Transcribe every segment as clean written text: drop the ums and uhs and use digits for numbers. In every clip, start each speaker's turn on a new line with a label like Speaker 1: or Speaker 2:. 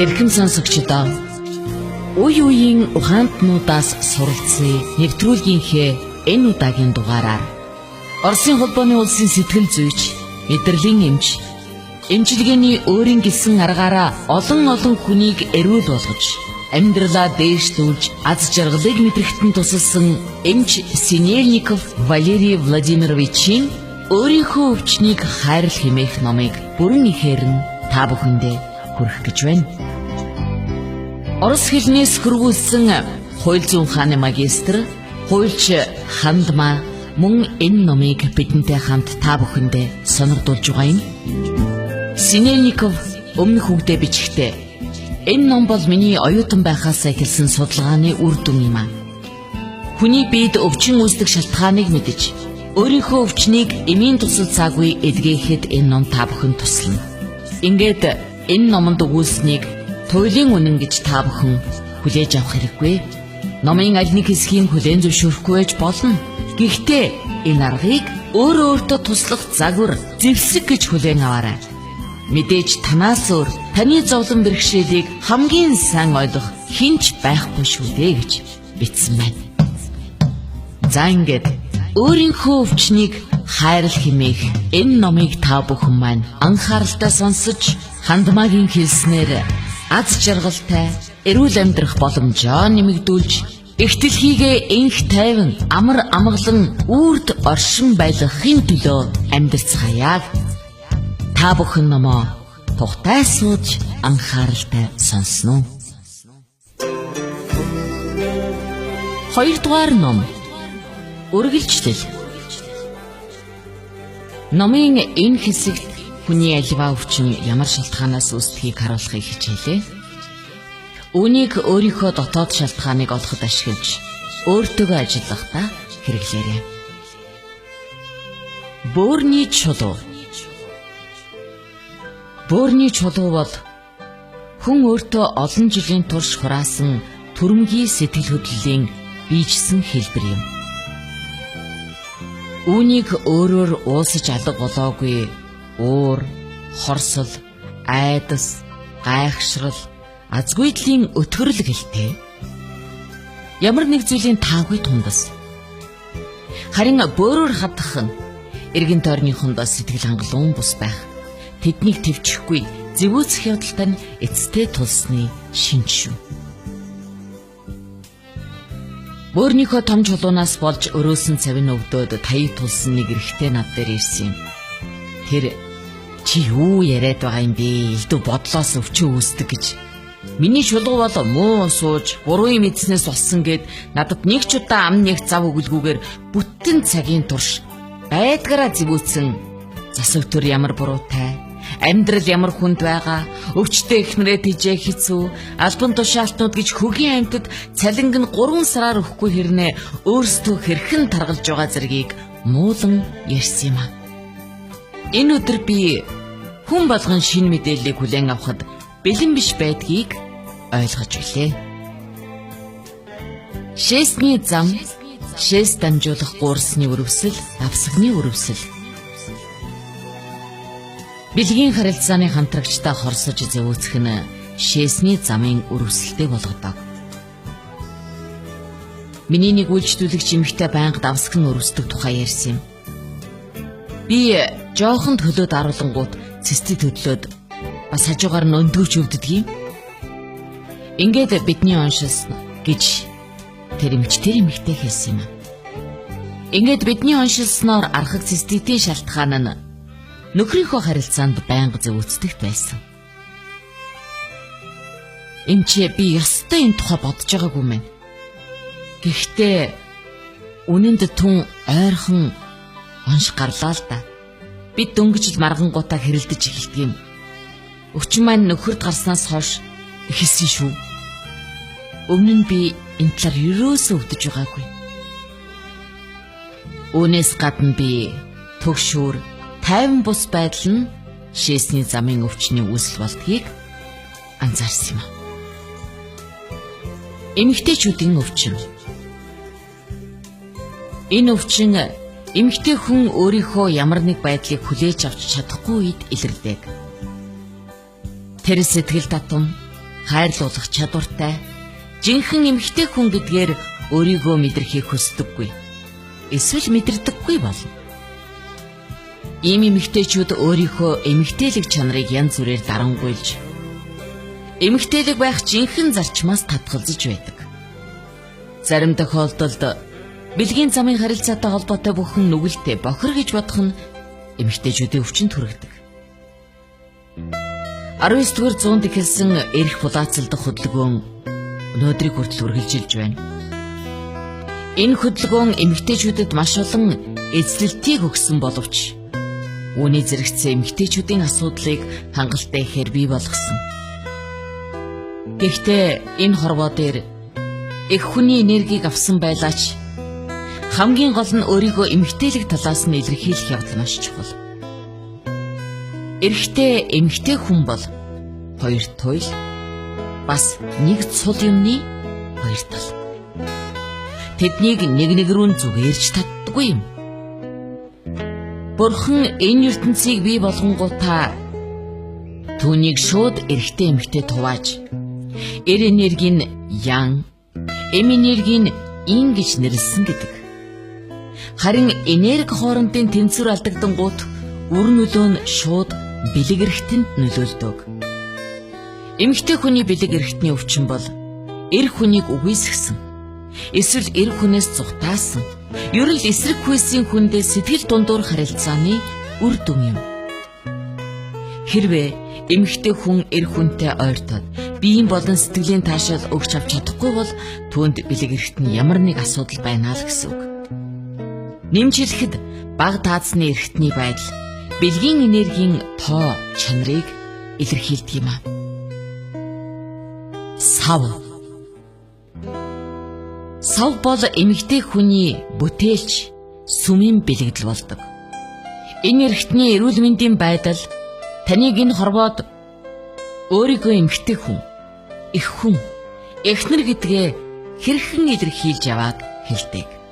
Speaker 1: Эрхэм сонсогчдоо, үе үеийн ухаантнуудаас суралцсан нэвтрүүлгийнхээ энэ удаагийн дугаараар Оросын холбооны улсын сэтгэл зүйч, мэдрэлийн эмч, эмчилгээний өөрийн гэлсэн аргаараа олон хүнийг эрүүл болгож, амьдралаа дээшлүүлж, аз жаргалыг мэдрэхтэн тусалсан эмч Синельников Валерий Владимировичийн өөрийнхөө өвчнийг хайрлах хэмээх номыг бүрэн ихээр нь та бүхэндээ хүргэх гэж байна. Орос хэлнээс хөрвүүлсэн хууль зүйн ухааны магистр, хуульч Хандмаа мөн энэ номыг бидэнтэй хамт та бүхэндээ сонирдуулж байгаа юм. Синельников өмнөх үгдээ бичгтээ энэ ном бол миний оюутан байхаас эхэлсэн судалгааны үр дүн юм а. Хүний биед өвчин үүсдэг шалтгааныг мэдэж, өөрийнхөө өвчнийг эмийн тусал цаагүй эдгээхэд энэ ном та бүхэнд туслана. Ингээд энэ номонд өгүүлсэнийг туйлын үнэн гэж та бүхэн хүлээж авах хэрэггүй. Номын аль нэг хэсгийг хүлээн зөвшөөрөхгүй байж болно. Гэхдээ энэ аргыг өөртөө туслах загвар, зэвсэг гэж хүлээн аваарай. Мэдээж танаас өөр таны зовлон бэрхшээлийг хамгийн сайн ойлгох хинч байхгүй шүү дээ гэж бичсэн байна. За ингээд өөрийнхөө өвчнийг хайрлах хэмээх энэ номыг та бүхэн маань анхааралтай сонсож, Хандмаагийн хэлснээр аз жаргалтай эрүүл амьдрах боломжоо нэмэгдүүлж, их дэлхийгээ энх тайван амар амгалан үрд оршин байлгахын төлөө амьдарцгаая. Та бүхэн номоо тухтай сууж анхааралтай сонсноо. 2 дугаар ном, үргэлжлэл. Номын энэ хэсэгт хүний аливаа өвчин ямар шалтгаанаас үүсдгийг харуулахыг хичээлээ. Үүнийг өөрийнхөө дотоод шалтгааныг олоход ашиглаж, өөртөөгөө ажиллахдаа хэрэглээрэй. Бөөрийн чулуу. Бөөрийн чулуу бол хүн өөртөө олон жилийн турш хураасан түрэмгий сэтгэл хөдлөлийн биежсэн хэлбэр юм. Үүнийг өөрөөр уусаж алга болоогүй уур, хорсол, айдас, гайхшрал, азгүйдлийн өтгөрл гэлтэй. Ямар нэг зүйлийн таагүй тундас. Харин бөөрөөр хадах нь эргэн тойрныхондоо сэтгэл хангалуун бус байх, тэднийг твчихгүй зэвүүцэх явдалтай нь эцтэй тулсны шинж шүү. Бөөрийнхөө том чулуунаас болж өрөөсөн цавин өвдөөд таяг тулсан нэг эрэгтэй над дээр ирсэн юм. Тэр чи юу яриад байгаа юм бэ? Элдв бодлоос өвчин үүсдэг гэж. Миний чулуу бол муу сууж, буруу юм эзнээс болсон гэд надад нэг ч удаа ам нэг зав өгөлгүйгээр бүтэн цагийн турш байдгаараа зэвүүцэн засвтөр ямар буруутай, амьдрал ямар хүнд байгаа, өвчтөе эхнэрээ тижээ хэцүү, албан тушаалтнууд гэж хөгийн амьтад цалинг нь 3 сараар өгөхгүй хэрнээ өөрсдөө хэрхэн таргалж байгаа зэргийг муулан ярьсан юм а. Энэ өдөр би хүн болгон шинэ мэдээллийг хүлээн авахд бэлэн биш байдгийг ойлгож билээ. Шээсний зам, шээс дамжуулах гуурсны өрөвсөл, давсагны өрөвсөл. Бэлгийн харилцааны хамтрагчтай хорсож зэвүүцэх нь шээсний замын өрөвсөлтэй болгодог. Миний нэг үйлчлүүлэгч эмэгтэй байнга давсаг нь өрөвсдөг тухай ярьсан юм. Би жоохон төлөөд аруулангууд цэцэд хөдлөөд бас хажуугаар нь өндгөвч өвддөг юм. Ингээд бидний уншилсан гэж тэр эмэгтэй хэлсэн юм. Ингээд бидний уншилсноор архаг цэцэдийн шалтгаан нь нөхрийнхөө харилцаанд байнга зэвүүцдэгт байсан. Эмчээ би ёстой энэ тухай бодож байгаагүй мэн. Гэхдээ үнэнд түн ойрхон онш гарлаа л да. Би дөнгөж маргангуудаа хэрэлдэж эхэлдэг юм. Өвчин маань нөхөрд гарснаас хойш ихэлсэн шүү. Өмнө нь би энэ талаар ерөөсөө өвдөж байгаагүй. Үүнээс гадна би төгшүүр, тайван бус байдал нь шээсний замын өвчний үүсэл болдгийг анзаарсан юм. Эмэгтэйчүүдийн өвчин. Энэ өвчин эмэгтэй хүн өөрийнхөө ямар нэг байдлыг хүлээж авч чадахгүй үед илэрдэг. Тэр сэтгэл татам, хайрлуулах чадвартай, жинхэнэ эмэгтэй хүн гэдгээр өөрийгөө мэдрэхийг хүсдэггүй. Эсвэл мэдэрдэггүй болно. Ийм эмэгтэйчүүд өөрийнхөө эмэгтэйлэг чанарыг янз бүрээр дарангуйлж, эмэгтэйлэг байх жинхэнэ зарчмаас татгалзаж байдаг. Зарим тохиолдолд бэлгийн замын харилцаатай холбоотой бүхэн нүгэлтэд бохир гэж бодох нь эмэгтэйчүүдийн өвчнөд хүргэдэг. 19-р зуунд эхэлсэн эрх булаацалдах хөдөлгөөн өнөөдрийг хүртэл үргэлжилж байна. Энэ хөдөлгөөн эмэгтэйчүүдэд маш олон эзлэлтийг өгсөн боловч үүний зэрэгцээ эмэгтэйчүүдийн асуудлыг хангалттай ихээр бий болгосон. Гэхдээ энэ хорвоо дээр их хүний энергийг авсан байлаач хамгийн гол нь өөрийгөө эмэгтэйлэг талаас нь илэрхийлэх явдал маш чухал. Эрэгтэй эмэгтэй хүн бол хоёр туйл, бас нэг цул юмны хоёр тал. Тэднийг нэг рүү зүгээрч татдаггүй юм. Бурхан энэ ертөнцийг бий болгонгуудаа түүнийг шууд эрэгтэй эмэгтэй тувааж, эр энерги нь ян, эм энерги нь ин гэж нэрлсэн гэдэг. Харин энерги хоорондын тэнцвэр алдагдангууд үр нөлөө нь шууд бэлэг эрэхтэнд нөлөөлдөг. Эмэгтэй хүний бэлэг эрэхтний өвчин бол эр хүнийг үгүйсгэсэн, эсвэл эр хүнээс зүхтаасан, ер нь эсрэг хүйсийн хүндээ сэтгэл дундуур харилцааны үр дүн юм. Хэрвээ эмэгтэй хүн эр хүнтэй ойртоод биеийн болон сэтгэлийн таашаал өгч авч чадахгүй бол түүнд бэлэг эрэхт нь ямар нэг асуудал байна л гэсэн үг. Нэмж хэлэхэд бага таацны эрэхтний байдал бэлгийн энергийн тоо чанарыг илэрхийлдэг юм аа. Сав бол эмэгтэй хүний бүтээлч сүмийн бэлэгдэл болдог. Энэ эрэхтний эрүүл мэндийн байдал таныг энэ хорвоод өөрийгөө эмэгтэй хүн, их хүн, эхнэр гэдгээ хэрхэн илэрхийлж яваад хэлдэг.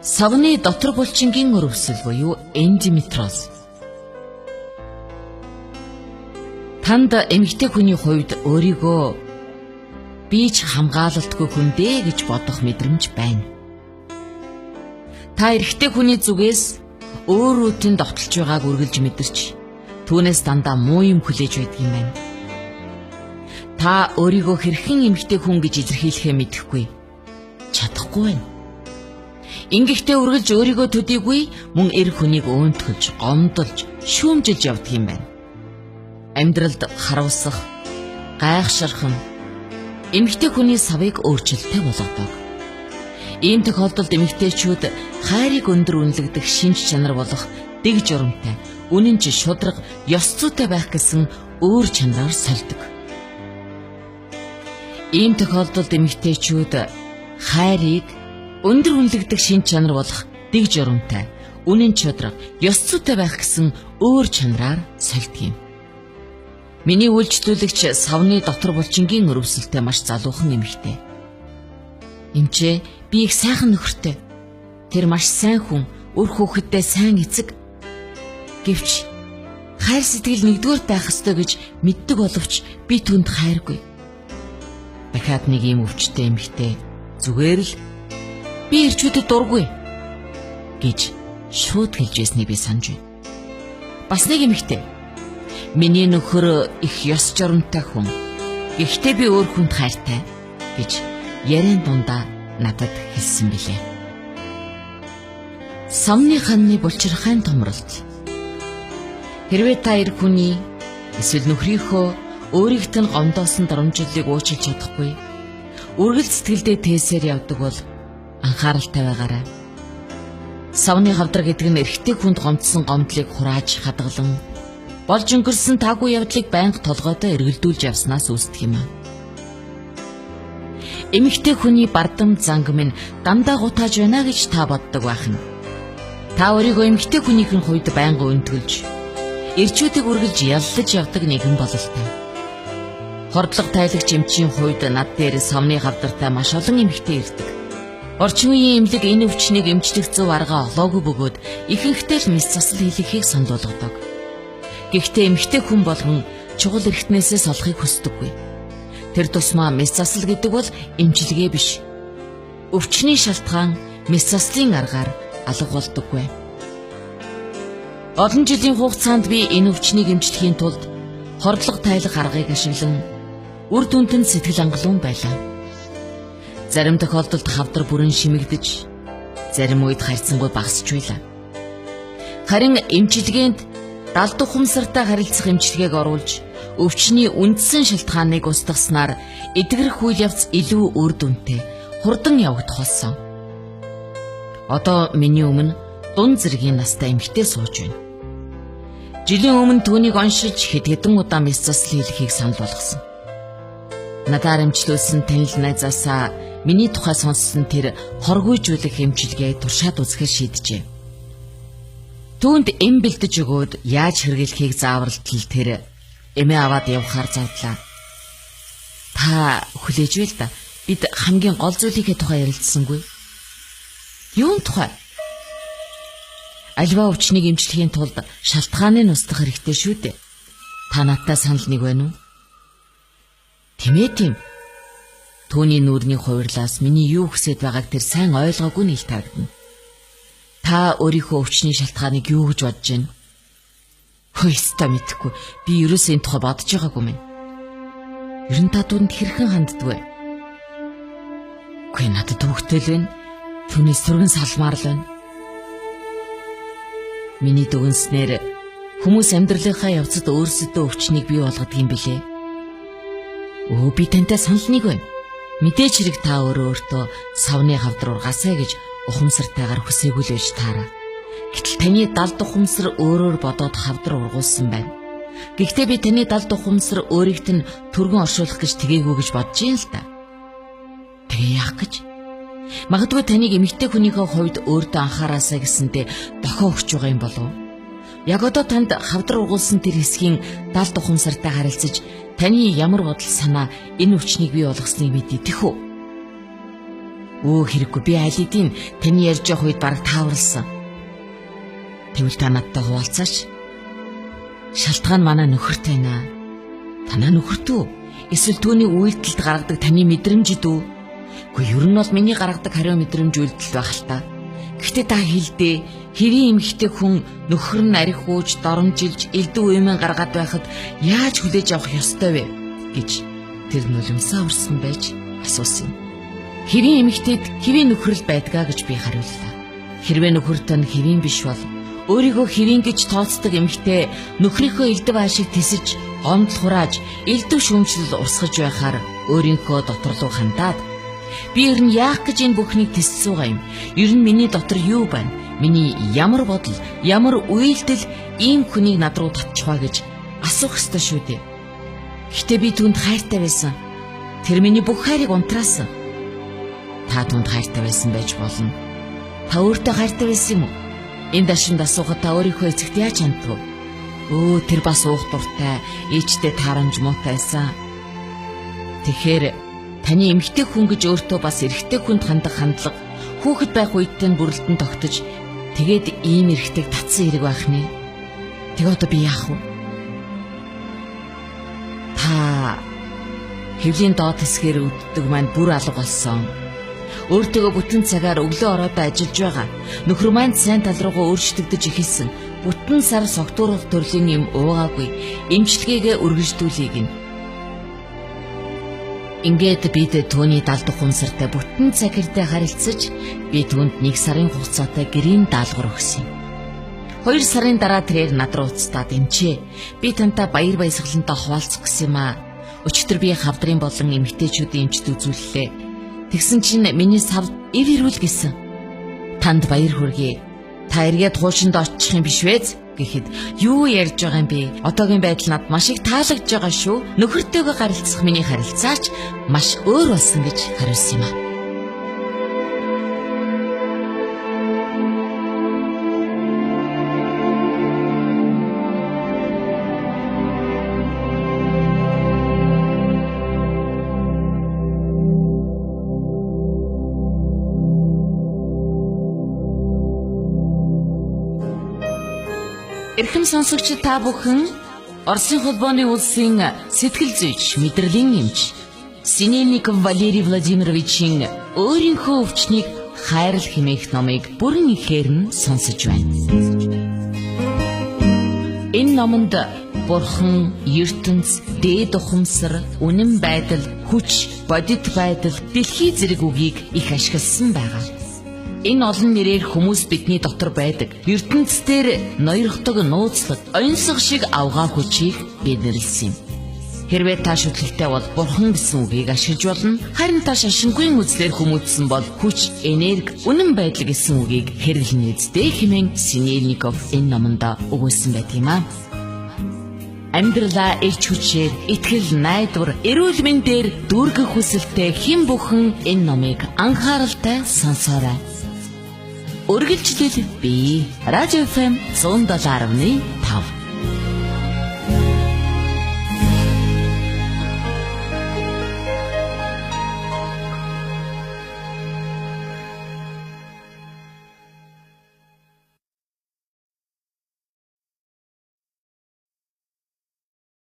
Speaker 1: Савны дотор булчингийн өрөвсөл буюу эндометриоз. Танд эмэгтэй хүний хувьд өөрийгөө би ч хамгаалалтгүй хүн дээ гэж бодох мэдрэмж байна. Та эрэгтэй хүний зүгээс өөр үтэн довтолж байгааг үргэлж мэдэрч түүнээс дандаа муу юм хүлээж байдаг юм байна. Та өөрийгөө хэрхэн эмэгтэй хүн гэж илэрхийлэхээ мэдэхгүй, чадахгүй байна. Ингэхдээ үргэлж өөрийгөө төдийгүй мөн эр хүнийг өөнтгөлж, гомдолж, шүүмжилж явдаг юм байна. Амьдралд харуулсах, гайхширхан эмэгтэй хүний савыг өөрчлөлттэй болгодог. Ийм тохиолдолд эмэгтэйчүүд хайрыг өндөр үнэлэгдэх шинж чанар болох дэг журамтай, үнэн ч шудраг, ёс зүйтэй байх гэсэн өөр чанараар сольдог. Ийм тохиолдолд эмэгтэйчүүд хайрыг өндөр үнэлэгдэх шинж чанар болох дэг журамтай, үнэн чудраг, ёс зүйтэй байх гэсэн өөр чанараар сольдог юм. Миний үйлчлүүлэгч савны дотор булчингийн өрөвсөлтэй маш залуухан эмэгтэй. Эмчээ, би их сайхан нөхөртэй. Тэр маш сайн хүн, үр хүүхэдтэй сайн эцэг. Гэвч хайр сэтгэл нэгдүгээр байх ёстой гэж мэддэг боловч би түүнд хайргүй. Дахиад нэг ийм өвчтэй эмэгтэй зүгээр л би ирчүүдэд дургүй гэж шууд хэлж байсныг би санаж байна. Бас нэг эмэгтэй, миний нөхөр их ёс журамтай хүн. Гэхдээ би өөр хүнд хайртай гэж яриан дундаа надад хэлсэн билээ. Савны ханны булчирхайн томролт. Хэрвээ та эр хүний эсвэл нөхрийнхөө өөрийгт нь гомдоосон дарамжлалыг уучлж чадахгүй, үргэлж сэтгэлдээ тээсээр явдаг бол анхааралтай байгаарай. Савны хавдар гэдэг нь эрэгтэй хүнд гомдсон гомдлыг хурааж хадгалан болж өнгөрсөн таагүй явдлыг байнга толгойдоо эргэлдүүлж явснаас үүсдэг юм аа. Эмэгтэй хүний бардам занг минь дандаа гутааж байна гэж та боддог байх нь. Та өөрийгөө эмэгтэй хүнийхэн хувьд байнга өнтгөлж, эрчүүдийг үргэлж яллаж явдаг нэгэн бололтой. Хордлого тайлагч эмчийн хувьд над дээр савны хавдартай маш олон эмэгтэй ирдэг. Орчин үеийн эмнэлэг энэ өвчнийг эмчлэх зөв арга олоогүй бөгөөд ихэнхдээ л мэс засал хийхийг санал болгодог. Гэхдээ эмэгтэй хүн болгон чухал эрхтнээсээ солихыг хүсдэггүй. Тэр тусмаа мэс засал гэдэг бол эмчилгээ биш. Өвчний шалтгаан мэс заслын аргаар алга болдоггүй. Олон жилийн хугацаанд би энэ өвчнийг эмчлэхийн тулд хордлого тайлах аргыг ашиглан үр дүнтэнд сэтгэл хангалуун байлаа. Зарим тохиолдолд хавдар бүрэн шимэгдэж, зарим үед харьцангуй багасч байлаа. Харин эмчилгээнд далд ухамсартай харилцах эмчилгээг оруулж, өвчний үндсэн шалтгааныг устгаснаар эдгэрэх үйл явц илүү үр дүнтэй, хурдан явагдах болсон. Одоо миний өмнө дунд зэргийн настай эмэгтэй сууж байна. Жилийн өмнө түүнийг оншиж хэд хэдэн удаа мэс засал хийлгэхийг санал болгосон. Надаар эмчлүүлсэн танил найзаасаа миний тухай сонссон тэр хоргүйжүүлэх эмчилгээ туршаад үзэхээр шийджээ. Түүнд эм бэлдэж өгөөд яаж хэрэглэхийг зааварлтал тэр эмээ аваад явахаар завдлаа. Та хүлээж байл да. Бид хамгийн гол зүйлийнхээ тухай ярилцсангүй. Юун тухай? Альва өвчнийг эмчлэхийн тулд шалтгааныг устгах хэрэгтэй шүү дээ. Та надтай санал нэг байна уу? Тийм. Түүний нүрийн хувирлаас миний юу хүсэж байгааг тэр сайн ойлгоогүй нь ил тарагдана. Та өөрийнхөө өвчний шалтгааныг юу гэж бодож байна? Хөөстө мэдхгүй. Би ерөөсөө энэ тухай бодож байгаагүй мэн. Ер нь та түүнд хэрхэн ханддагвэ? Үгүй надад төвөгтэй л байна. Түүний сүргэн салмаар л байна. Миний дүгнснээр хүмүүс амьдралынхаа явцад өөрсдөө өвчнийг бий болгодог юм билээ. Би тантай санал нэг байна. Мэдээч хэрэг та өөртөө савны хавдар ургасаа гэж ухамсартайгаар хүсээгүй л байж таараа. Гэтэл таны далд ухамсар өөрөөр бодоод хавдар ургуулсан байна. Гэхдээ би таны далд ухамсар өөрийгт нь түргэн оршуулах гэж тэгээгүй гэж бодож юм л та. Тэгээ яах гэж? Магадгүй таныг эмэгтэй хүнийхээ хувьд өөртөө анхаараасаа гэсэнтэй дохио өгч байгаа юм болов уу? Яг одоо танд хавдар ургуулсан тэр хэсгийн далд ухамсартай харилцаж таны ямар бодол санаа энэ өвчнийг бий болгосныг мэдэх үү? Хэрэггүй, би аль хэдийн таны ярьж явах үед бараг тааварлсан. Тэгвэл та надтай хуваалцаач. Шалтгаан манай нөхөрт байна. Танаа нөхөрт үү? Эсвэл түүний үйлдэлд гаргадаг таны мэдрэмжд үү? Гэхдээ ер нь бол миний гаргадаг хариу мэдрэмж үйлдэл байх л та. Гэхдээ та хэлдээ хэвийн эмэгтэй хүн нөхөр нь архиуж, доромжилж, элдв үеийн гаргаад байхад яаж хүлээж авах ёстой вэ гэж тэр нулимсаа урсан байж асуусан юм. Хэвийн эмэгтэйд хэвийн нөхөрл байдгаа гэж би хариуллаа. Хэрвээ нөхөрт нь хэвийн биш бол өөрийгөө хэвийн гэж тооцдог эмэгтэй нөхрийнхөө элдв аашиг тисэж, гомдол хурааж, элдв шүүмжлэл урсгаж байхаар өөрийнхөө дотор руу хандаад би ер нь яах гэж энэ бүхнийг тиссэн байгаа юм? Ер нь миний дотор юу байна? Миний ямар бодол, ямар үйлдэл ийм хүнийг над руу татчих вэ гэж асуух ёстой шүү дээ. Гэтэ би түүнд хайртай байсан. Тэр миний бүх хайрыг унтраасан. Та түүнд хайртай байсан байж болно. Та өөртөө хайртай байсан юм уу? Энэ дашинд асуухад та өөрийнхөө эцэгт яаж ханддаг вэ? Тэр бас уух дуртай, ээжтэй таарамж муутайсан. Тэгэхээр таны эмэгтэй хүн гэж өөртөө бас эрэгтэй хүнд хандах хандлага хүүхэд байх үедээ бүрэлдэн тогтож тэгээд ийм эрэгтэйг татсан хэрэг байх нэ. Тэгээ одоо би яах вэ? Та хэвлийн доод хэсгээр өвддөг маань бүр алга болсон. Өөртөө бүтэн цагаар өглөө ороод ажиллаж байгаа. Нөхөр маань сайн тал руугаа өөрчлөгдөж ихэлсэн. Бүтэн сар согтууруулах төрлийн юм уугаагүй. Эмчилгээгээ үргэлжлүүлээг нь. Ингээд бид түүний далд ухамсартай бүтэн цаг хэртэй харилцаж би түүнд 1 сарын хугацаатай гэрийн даалгавар өгсөн юм. 2 сарын дараа тэрээр над руу уцтаад эмчээ. Би тантай баяр баясгалантай хуваалцах гэсэн юм аа. Өчигдөр би хавдрын болон эмэгтэйчүүдийн эмчт үзүүллээ. Тэгсэн чинь миний савд ив ирүүл гэсэн. Танд баяр хүргэе. Та эргээд хуушинд очих юм биш вэ? Гэхэд юу ярьж байгаа юм бэ? Одоогийн байдал над маш их таалагдж байгаа шүү. Нөхөртөөгөө харилцах миний харилцаач маш өөр болсон гэж хариулсан юм аа. Эрхэм сонсогч та бүхэн Оросын холбооны улсын сэтгэл зүйч, мэдрэлийн эмч Синельников Валерий Владимировичийн өөрийнхөө өвчнийг хайрал хэмээх номыг бүрэн ихээр нь сонсож байна. Энэ номонд Бурхан, ертөнц, дээд ухамсар, үнэн байдал, хүч, бодит байдал, дэлхий зэрэг үгийг их ашигласан байгаа. Энэ олон нэрээр хүмүүс бидний дотор байдаг. ертөнцийн ноёрхдог нууцлаг, оюнсаг шиг авгаа хүчийг бэлэрлсэн юм. Хэрвээ та шүтлэгтэй бол Бурхан гэсэн үгийг ашиглаж болно. Харин та шашингүй үзлээр хүмүүжсэн бол хүч, энерги, үнэн байдал гэсэн үгийг хэрэглэнэ үстэй хэмээн Синельников энэ номонд өгүүлсэн байдаг юм аа. Амьдралаа элч хүчээр, итгэл найдвар, эрүүл мэндээр дүүргэх хүсэлтэй хэн бүхэн энэ номыг анхааралтай сонсоорой. Үргэлжлэл бий. Радио FM 107.1